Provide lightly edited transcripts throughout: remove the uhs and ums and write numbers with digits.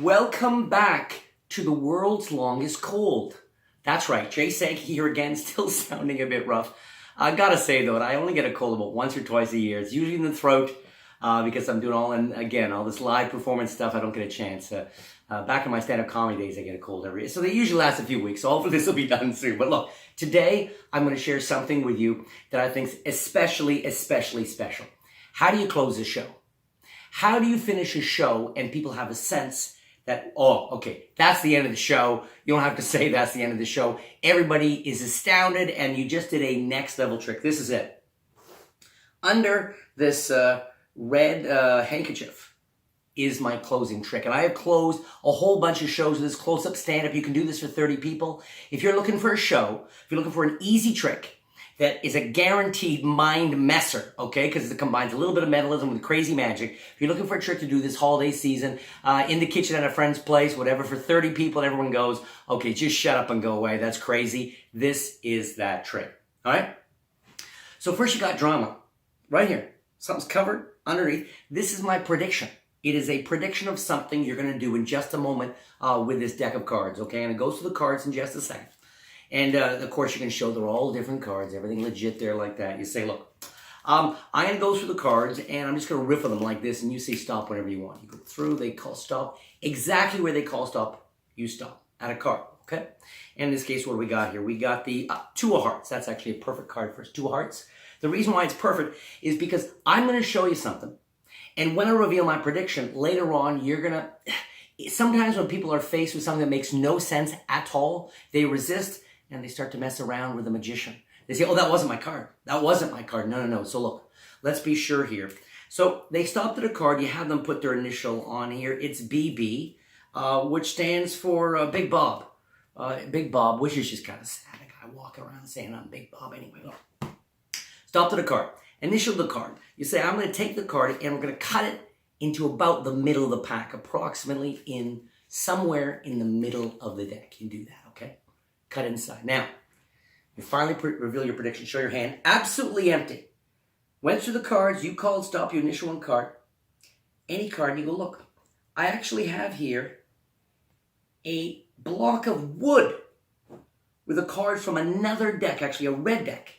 Welcome back to the world's longest cold. That's right, Jay Sankey here again, still sounding a bit rough. I gotta say though, that I only get a cold about once or twice a year. It's usually in the throat because I'm doing all this live performance stuff. I don't get a chance. Back in my stand-up comedy days, I get a cold every year. So they usually last a few weeks. So hopefully this will be done soon. But look, today I'm going to share something with you that I think is especially special. How do you close a show? How do you finish a show and people have a sense that, oh, okay, that's the end of the show. You don't have to say that's the end of the show. Everybody is astounded and you just did a next level trick. This is it. Under this red handkerchief is my closing trick. And I have closed a whole bunch of shows with this close-up stand-up. You can do this for 30 people. If you're looking for a show, if you're looking for an easy trick that is a guaranteed mind messer, okay, because it combines a little bit of mentalism with crazy magic. If you're looking for a trick to do this holiday season, in the kitchen at a friend's place, whatever, for 30 people, and everyone goes, okay, just shut up and go away. That's crazy. This is that trick, all right? So first you got drama right here. Something's covered underneath. This is my prediction. It is a prediction of something you're going to do in just a moment with this deck of cards, okay? And it goes to the cards in just a second. And of course, you can show they're all different cards, everything legit there like that. You say, look, I'm going to go through the cards and I'm just going to riff on them like this. And you say stop whenever you want. You go through, they call stop. Exactly where they call stop, you stop at a card, okay? And in this case, what do we got here? We got the two of hearts. That's actually a perfect card for us, two of hearts. The reason why it's perfect is because I'm going to show you something. And when I reveal my prediction, later on, you're going to... Sometimes when people are faced with something that makes no sense at all, they resist and they start to mess around with the magician. They say, oh, that wasn't my card. That wasn't my card. No. So look, let's be sure here. So they stopped at a card. You have them put their initial on here. It's BB, which stands for Big Bob. Big Bob, which is just kind of sad. A guy walking around saying I'm Big Bob anyway. Look. Stopped at a card. Initial the card. You say, I'm going to take the card and we're going to cut it into about the middle of the pack, approximately in somewhere in the middle of the deck. You do that, okay? Cut inside. Now, you finally reveal your prediction. Show your hand. Absolutely empty. Went through the cards. You called stop. You initial one card. Any card. And you go, look, I actually have here a block of wood with a card from another deck, actually a red deck.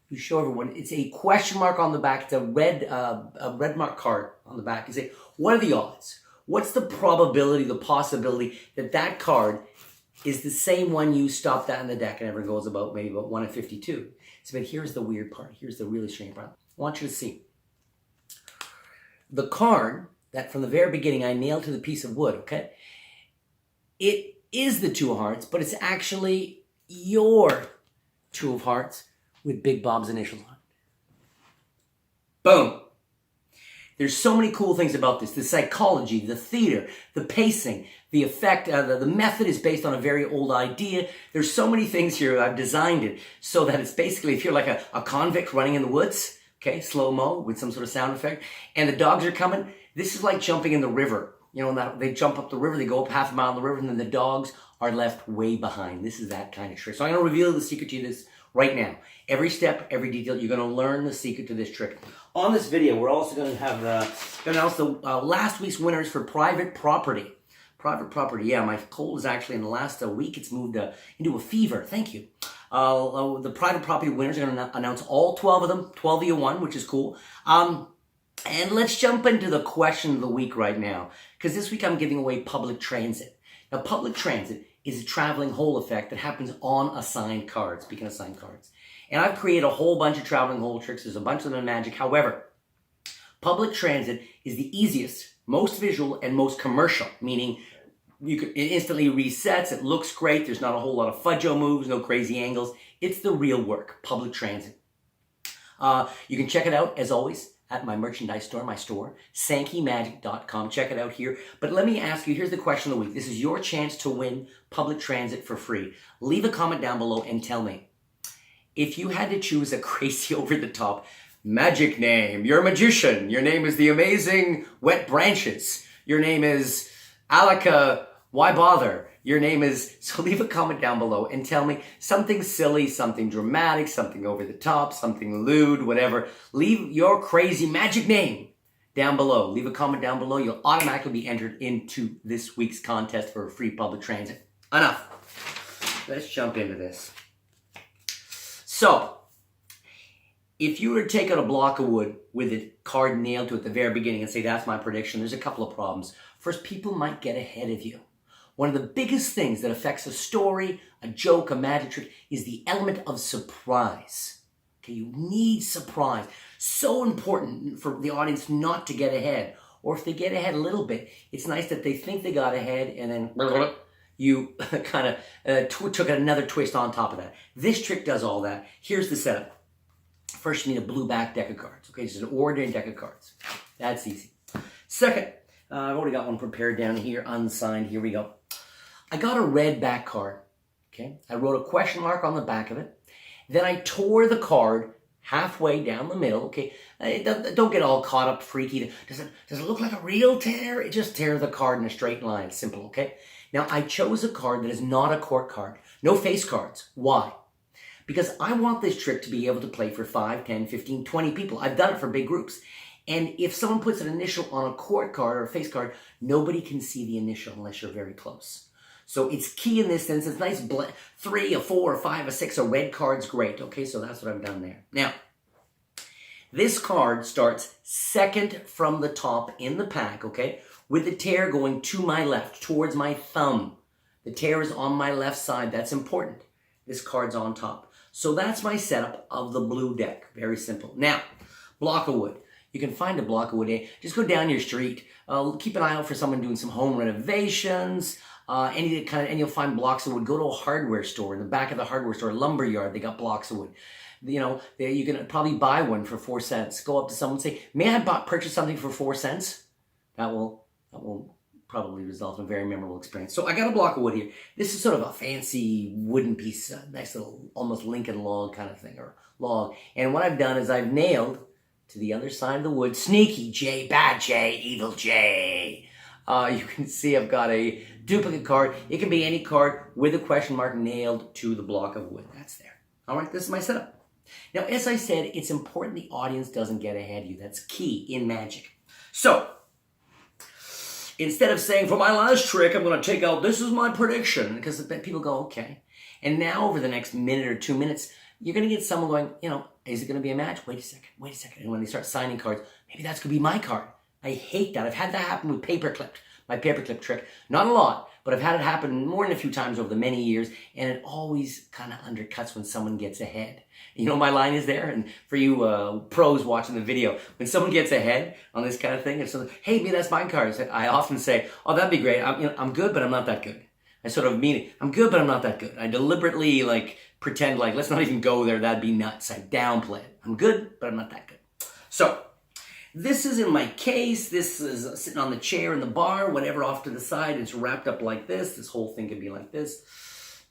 You show everyone. It's a question mark on the back. It's a red mark card on the back. You say, what are the odds? What's the probability, the possibility that that card is the same one you stopped at in the deck, and everyone goes maybe about 1 in 52. So, but here's the weird part. Here's the really strange part. I want you to see. The card that from the very beginning I nailed to the piece of wood, okay? It is the two of hearts, but it's actually your two of hearts with Big Bob's initials on it. Boom. There's so many cool things about this. The psychology, the theater, the pacing, the effect, the method is based on a very old idea. There's so many things here. I've designed it so that it's basically, if you're like a convict running in the woods, okay, slow-mo with some sort of sound effect, and the dogs are coming, this is like jumping in the river. You know, they jump up the river, they go up half a mile in the river, and then the dogs are left way behind. This is that kind of trick. So I'm going to reveal the secret to this right now. Every step, every detail, you're going to learn the secret to this trick. On this video, we're also going to have announce the last week's winners for private property. Private property, yeah, my cold is actually in the last week, it's moved into a fever. Thank you. The private property winners are going to announce all 12 of them. 12 of you won, which is cool. And let's jump into the question of the week right now, because this week I'm giving away public transit. Now, public transit is a traveling hole effect that happens on assigned cards, speaking of assigned cards. And I've created a whole bunch of traveling hole tricks. There's a bunch of them in Magic. However, public transit is the easiest, most visual, and most commercial, meaning it instantly resets. It looks great. There's not a whole lot of fudge-o moves, no crazy angles. It's the real work, public transit. You can check it out, as always, at my merchandise store, my store, SankeyMagic.com. Check it out here. But let me ask you, here's the question of the week. This is your chance to win public transit for free. Leave a comment down below and tell me, if you had to choose a crazy over-the-top magic name, you're a magician, your name is the amazing Wet Branches, your name is Alaka, why bother? Your name is, so leave a comment down below and tell me something silly, something dramatic, something over the top, something lewd, whatever. Leave your crazy magic name down below. Leave a comment down below. You'll automatically be entered into this week's contest for a free public transit. Enough. Let's jump into this. So, if you were to take out a block of wood with a card nailed to it at the very beginning and say, that's my prediction, there's a couple of problems. First, people might get ahead of you. One of the biggest things that affects a story, a joke, a magic trick is the element of surprise. Okay, you need surprise. So important for the audience not to get ahead. Or if they get ahead a little bit, it's nice that they think they got ahead and then you kind of took another twist on top of that. This trick does all that. Here's the setup. First, you need a blue back deck of cards. Okay, just an ordinary deck of cards. That's easy. Second, I've already got one prepared down here, unsigned. Here we go. I got a red back card. Okay, I wrote a question mark on the back of it. Then I tore the card halfway down the middle. Okay, don't get all caught up freaky. Does it look like a real tear? It just tears the card in a straight line. It's simple. Okay. Now I chose a card that is not a court card. No face cards. Why? Because I want this trick to be able to play for 5, 10, 15, 20 people. I've done it for big groups. And if someone puts an initial on a court card or a face card, nobody can see the initial unless you're very close. So it's key in this sense. It's nice 3, a 4, a 5, a 6, a red card's great. Okay, so that's what I've done there. Now, this card starts second from the top in the pack, okay, with the tear going to my left, towards my thumb. The tear is on my left side. That's important. This card's on top. So that's my setup of the blue deck. Very simple. Now, block of wood. You can find a block of wood. Just go down your street. Keep an eye out for someone doing some home renovations. And you'll find blocks of wood. Go to a hardware store. In the back of the hardware store, lumber yard, they got blocks of wood. You know, you can probably buy one for 4 cents. Go up to someone and say, may I purchase something for 4 cents? That will probably result in a very memorable experience. So I got a block of wood here. This is sort of a fancy wooden piece, a nice little almost Lincoln log kind of thing, or log. And what I've done is I've nailed to the other side of the wood, sneaky J, bad J, evil J. You can see I've got a duplicate card. It can be any card with a question mark nailed to the block of wood. That's there. All right, this is my setup. Now, as I said, it's important the audience doesn't get ahead of you. That's key in magic. So, instead of saying, for my last trick, I'm going to take out, this is my prediction, because people go, okay. And now, over the next minute or 2 minutes, you're going to get someone going, you know, is it going to be a match? Wait a second. And when they start signing cards, maybe that's going to be my card. I hate that. I've had that happen with my paperclip trick. Not a lot, but I've had it happen more than a few times over the many years, and it always kind of undercuts when someone gets ahead. You know, my line is there, and for you pros watching the video, when someone gets ahead on this kind of thing, it's like, hey, maybe that's my card. I often say, oh, that'd be great. I'm good, but I'm not that good. I sort of mean it. I'm good, but I'm not that good. I deliberately pretend let's not even go there. That'd be nuts. I downplay it. I'm good, but I'm not that good. So this is in my case. This is sitting on the chair in the bar, whatever, off to the side. It's wrapped up like this. This whole thing could be like this.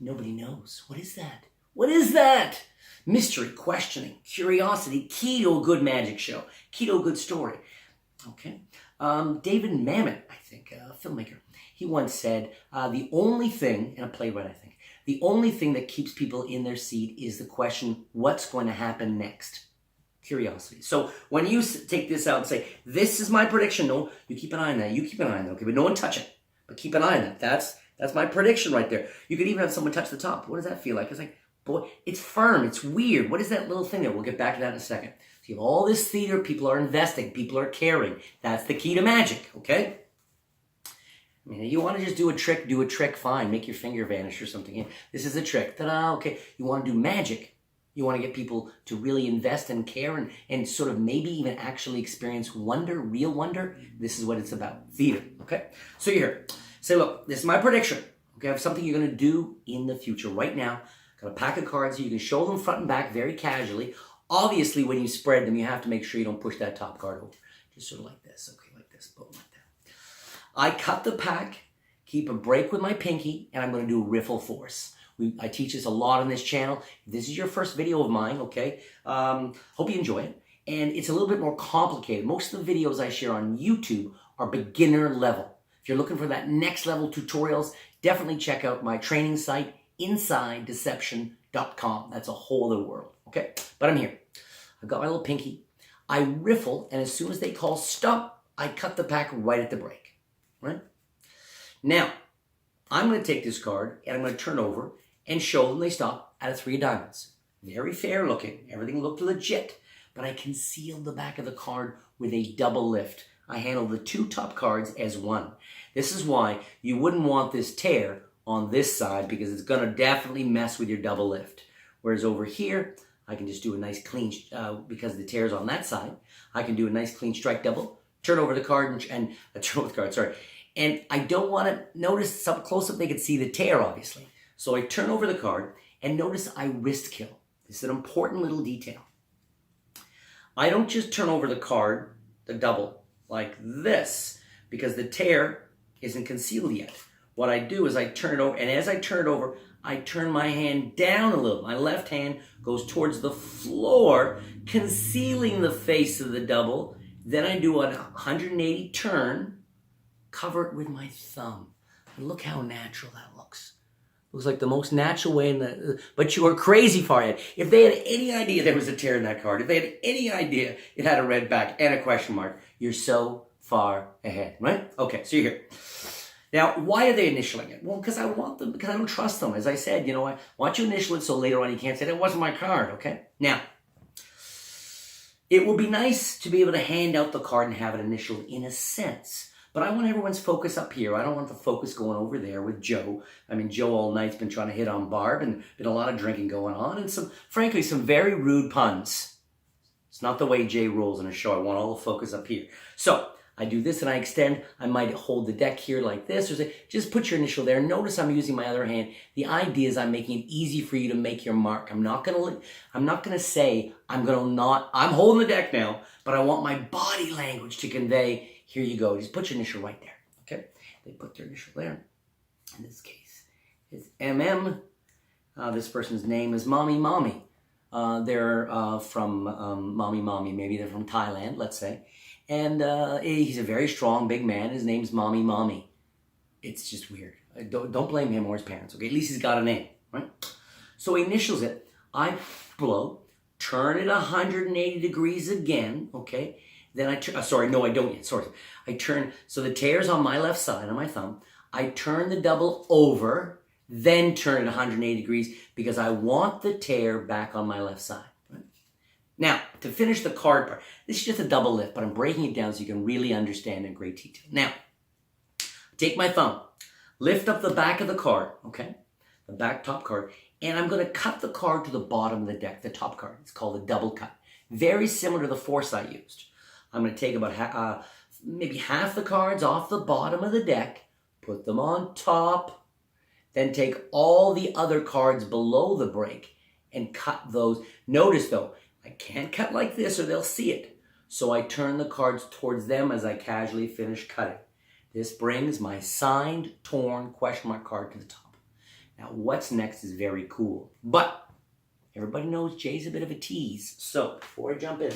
Nobody knows. What is that? What is that? Mystery, questioning, curiosity, key to a good magic show, key to a good story. Okay. David Mamet, I think, a filmmaker, he once said, the only thing, and a playwright, I think, the only thing that keeps people in their seat is the question, what's going to happen next? Curiosity. So when you take this out and say, this is my prediction, no, you keep an eye on that, okay, but no one touch it, but keep an eye on that. That's my prediction right there. You could even have someone touch the top. What does that feel like? It's like, boy, it's firm, it's weird. What is that little thing there? We'll get back to that in a second. So you have all this theater, people are investing, people are caring. That's the key to magic, okay? I mean, you want to just do a trick, fine. Make your finger vanish or something. This is a trick. Ta-da, okay. You want to do magic. You want to get people to really invest and care and sort of maybe even actually experience wonder, real wonder. This is what it's about. Theater, okay? So you're here. Say, look, this is my prediction. Okay, I have something you're going to do in the future. Right now, got a pack of cards. You can show them front and back very casually. Obviously, when you spread them, you have to make sure you don't push that top card over. Just sort of like this. Okay, like this. Boom, like that. I cut the pack, keep a break with my pinky, and I'm going to do riffle force. I teach this a lot on this channel. If this is your first video of mine, okay? Hope you enjoy it. And it's a little bit more complicated. Most of the videos I share on YouTube are beginner level. If you're looking for that next level tutorials, definitely check out my training site, InsideDeception.com. That's a whole other world, okay? But I'm here. I've got my little pinky. I riffle, and as soon as they call stop, I cut the pack right at the break, right? Now, I'm going to take this card and I'm going to turn over and show them they stop at a 3 of diamonds. Very fair looking. Everything looked legit. But I concealed the back of the card with a double lift. I handled the 2 top cards as one. This is why you wouldn't want this tear on this side, because it's going to definitely mess with your double lift. Whereas over here, I can just do a nice clean, because the tear's on that side, I can do a nice clean strike double, turn over the card, and turn over the card, sorry. And I don't want to notice, some close up they can see the tear, obviously. So I turn over the card, and notice I wrist kill. This is an important little detail. I don't just turn over the card, the double, like this, because the tear isn't concealed yet. What I do is I turn it over, and as I turn it over, I turn my hand down a little. My left hand goes towards the floor, concealing the face of the double. Then I do a 180 turn, cover it with my thumb. And look how natural that looks. Looks like the most natural way in the... But you are crazy far ahead. If they had any idea there was a tear in that card, if they had any idea it had a red back and a question mark, you're so far ahead, right? Okay, so you're here. Now, why are they initialing it? Well, because I want them, because I don't trust them. As I said, I want you to initial it so later on you can't say, that wasn't my card, okay? Now, it will be nice to be able to hand out the card and have it initialed in a sense. But I want everyone's focus up here. I don't want the focus going over there with Joe. I mean, Joe all night's been trying to hit on Barb, and been a lot of drinking going on, and frankly, some very rude puns. It's not the way Jay rolls in a show. I want all the focus up here. So, I do this and I extend. I might hold the deck here like this, or say, just put your initial there. Notice I'm using my other hand. The idea is I'm making it easy for you to make your mark. I'm not gonna say I'm holding the deck now, but I want my body language to convey, here you go. Just put your initial right there, okay? They put their initial there. In this case, it's MM. This person's name is Mommy Mommy. They're from Mommy Mommy. Maybe they're from Thailand, let's say. And he's a very strong, big man. His name's Mommy Mommy. It's just weird. Don't blame him or his parents, okay? At least he's got a name, right? So he initials it. I blow, turn it 180 degrees again, okay? Then I turn, sorry, no, I don't yet, sorry. I turn, so the tear's on my left side, on my thumb. I turn the double over, then turn it 180 degrees, because I want the tear back on my left side. Now, to finish the card part, this is just a double lift, but I'm breaking it down so you can really understand in great detail. Now, take my thumb, lift up the back of the card, okay? The back top card, and I'm going to cut the card to the bottom of the deck, the top card. It's called a double cut. Very similar to the force I used. I'm going to take about maybe half the cards off the bottom of the deck, put them on top, then take all the other cards below the break and cut those. Notice though, I can't cut like this or they'll see it. So I turn the cards towards them as I casually finish cutting. This brings my signed, torn question mark card to the top. Now what's next is very cool. But everybody knows Jay's a bit of a tease. So before I jump in,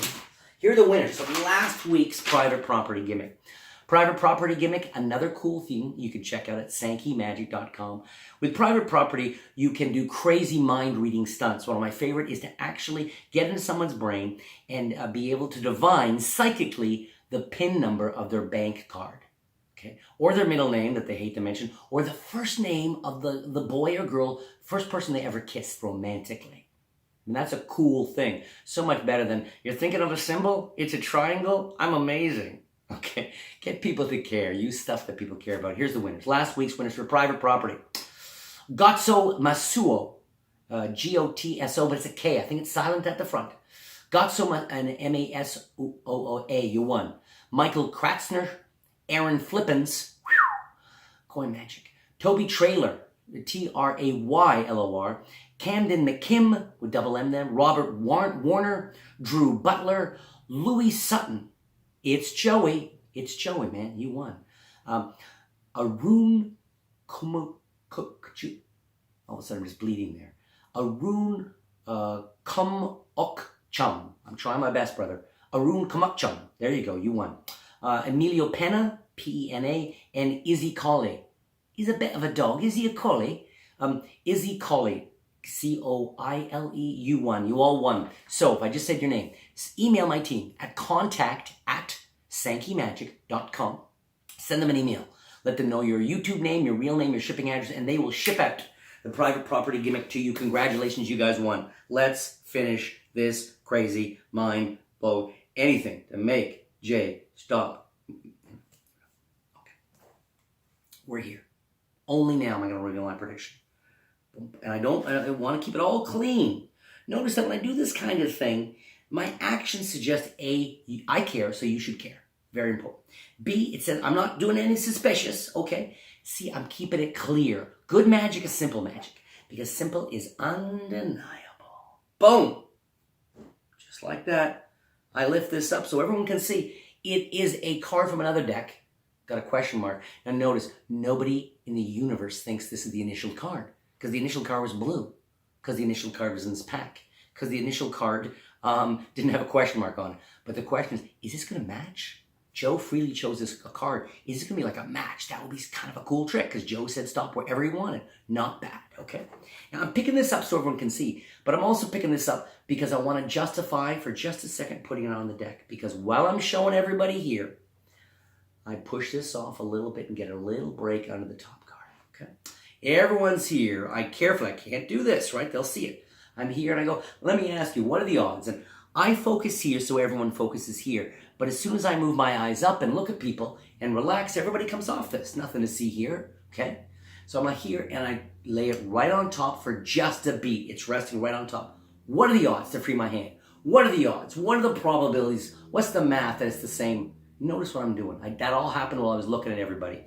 here are the winners of last week's private property gimmick. Private property gimmick, another cool thing you can check out at sankeymagic.com. With private property, you can do crazy mind-reading stunts. One of my favorite is to actually get into someone's brain and be able to divine psychically the PIN number of their bank card. Okay? Or their middle name that they hate to mention, or the first name of the boy or girl, first person they ever kissed romantically. And that's a cool thing. So much better than, you're thinking of a symbol? It's a triangle? I'm amazing. Okay, get people to care. Use stuff that people care about. Here's the winners. Last week's winners for private property. Gotso Masuo, G-O-T-S-O, but it's a K. I think it's silent at the front. Gotso and M-A-S-O-O-A, you won. Michael Kratzner, Aaron Flippins, Coin Magic. Toby Traylor, T-R-A-Y-L-O-R. Camden McKim, with double M then. Robert Warner, Drew Butler, Louis Sutton. It's Joey, man. You won. Arun Kumukchu. All of a sudden, I'm just bleeding there. Arun Kumukchum. I'm trying my best, brother. Arun Kumukchum. There you go. You won. Emilio Pena, P-E-N-A, and Izzy Colley. He's a bit of a dog. Is he a collie? Izzy Colley. C-O-I-L-E. You won. You all won. So if I just said your name, email my team at contact at JaySankeyMagic.com. Send them an email. Let them know your YouTube name, your real name, your shipping address, and they will ship out the private property gimmick to you. Congratulations, you guys won. Let's finish this crazy mind blow. Anything to make Jay stop. Okay. We're here. Only now am I going to reveal my prediction. And I want to keep it all clean. Notice that when I do this kind of thing, my actions suggest A, I care, so you should care. Very important. B, it says I'm not doing anything suspicious, okay? C, I'm keeping it clear. Good magic is simple magic, because simple is undeniable. Boom! Just like that. I lift this up so everyone can see. It is a card from another deck. Got a question mark. Now notice, nobody in the universe thinks this is the initial card, because the initial card was blue, because the initial card was in this pack, because the initial card didn't have a question mark on it. But the question is this going to match? Joe freely chose this card. Is this going to be like a match? That would be kind of a cool trick, because Joe said stop wherever he wanted. Not bad, okay? Now, I'm picking this up so everyone can see, but I'm also picking this up because I want to justify for just a second putting it on the deck, because while I'm showing everybody here, I push this off a little bit and get a little break under the top card, okay? Everyone's here. I can't do this, right? They'll see it. I'm here and I go, let me ask you, what are the odds? And I focus here so everyone focuses here. But as soon as I move my eyes up and look at people and relax, everybody comes off this. Nothing to see here, okay? So I'm like here and I lay it right on top for just a beat. It's resting right on top. What are the odds to free my hand? What are the odds? What are the probabilities? What's the math that it's the same? Notice what I'm doing. That all happened while I was looking at everybody.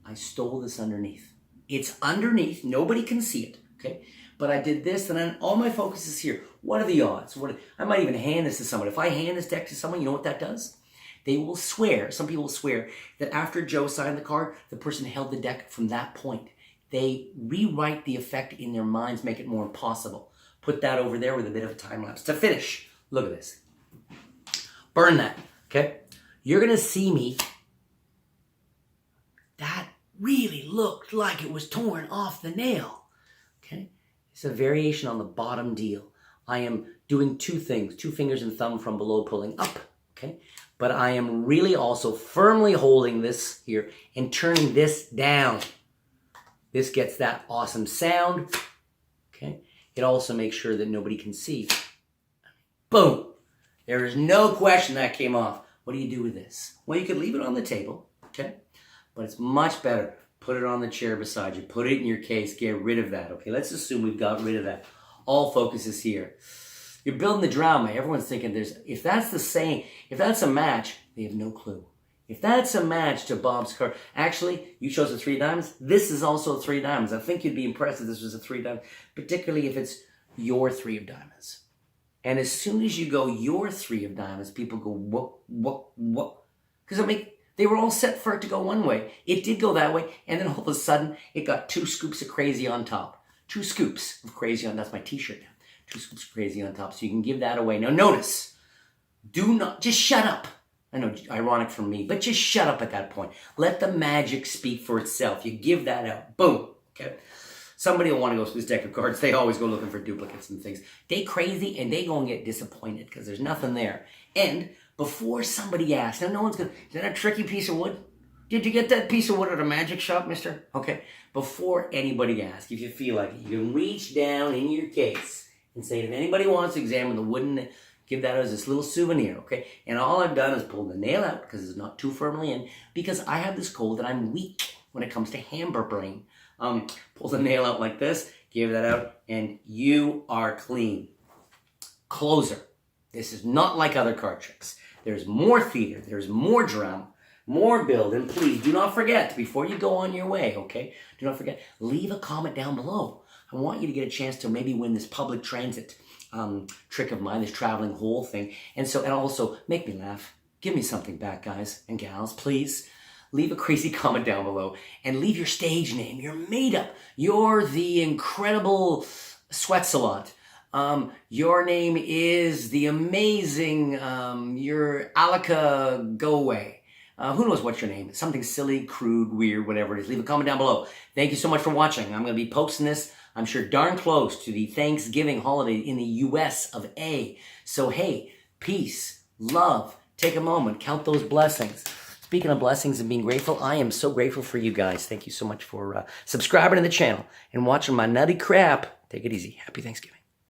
I stole this underneath. It's underneath. Nobody can see it, okay? But I did this, and then all my focus is here. What are the odds? I might even hand this to someone. If I hand this deck to someone, you know what that does? They will swear, some people will swear, that after Joe signed the card, the person held the deck from that point. They rewrite the effect in their minds, make it more impossible. Put that over there with a bit of a time lapse. To finish, look at this. Burn that, okay? You're going to see me. That really looked like it was torn off the nail, okay? It's a variation on the bottom deal. I am doing two things, 2 fingers and thumb from below pulling up, okay? But I am really also firmly holding this here and turning this down. This gets that awesome sound, okay? It also makes sure that nobody can see. Boom! There is no question that came off. What do you do with this? Well, you could leave it on the table, okay? But it's much better. Put it on the chair beside you. Put it in your case. Get rid of that, okay? Let's assume we've got rid of that. All focus is here. You're building the drama. Everyone's thinking if that's the same, if that's a match, they have no clue. If that's a match to Bob's card, actually, you chose a 3 diamonds. This is also a 3 diamonds. I think you'd be impressed if this was a 3 diamonds, particularly if it's your 3 of diamonds. And as soon as you go your 3 of diamonds, people go, what? Because they were all set for it to go one way. It did go that way, and then all of a sudden, it got 2 scoops of crazy on top. 2 scoops of crazy on, that's my t-shirt now. 2 scoops of crazy on top, so you can give that away. Now notice, do not, just shut up. I know, ironic from me, but just shut up at that point. Let the magic speak for itself. You give that out, boom, okay? Somebody will want to go through this deck of cards. They always go looking for duplicates and things. They crazy, and they go and get disappointed because there's nothing there. And before somebody asks, now no one's going to, is that a tricky piece of wood? Did you get that piece of wood at a magic shop, mister? Okay, before anybody asks, if you feel like it, you can reach down in your case and say, if anybody wants to examine the wooden, give that as this little souvenir, okay? And all I've done is pull the nail out because it's not too firmly in, because I have this cold and I'm weak when it comes to hamburger brain. Pull the nail out like this, give that out, and you are clean. Closer. This is not like other card tricks. There's more theater, there's more drama, more build, and please do not forget, before you go on your way, okay? Do not forget, leave a comment down below. I want you to get a chance to maybe win this public transit trick of mine, this traveling hole thing. And also, make me laugh. Give me something back, guys and gals, please. Leave a crazy comment down below and leave your stage name. You're made up. You're the incredible Sweatsalot. Your name is the amazing, you're Alaka Go Away. Who knows what's your name? It's something silly, crude, weird, whatever it is. Leave a comment down below. Thank you so much for watching. I'm going to be posting this, I'm sure, darn close to the Thanksgiving holiday in the US of A. So, hey, peace, love, take a moment, count those blessings. Speaking of blessings and being grateful, I am so grateful for you guys. Thank you so much for subscribing to the channel and watching my nutty crap. Take it easy. Happy Thanksgiving.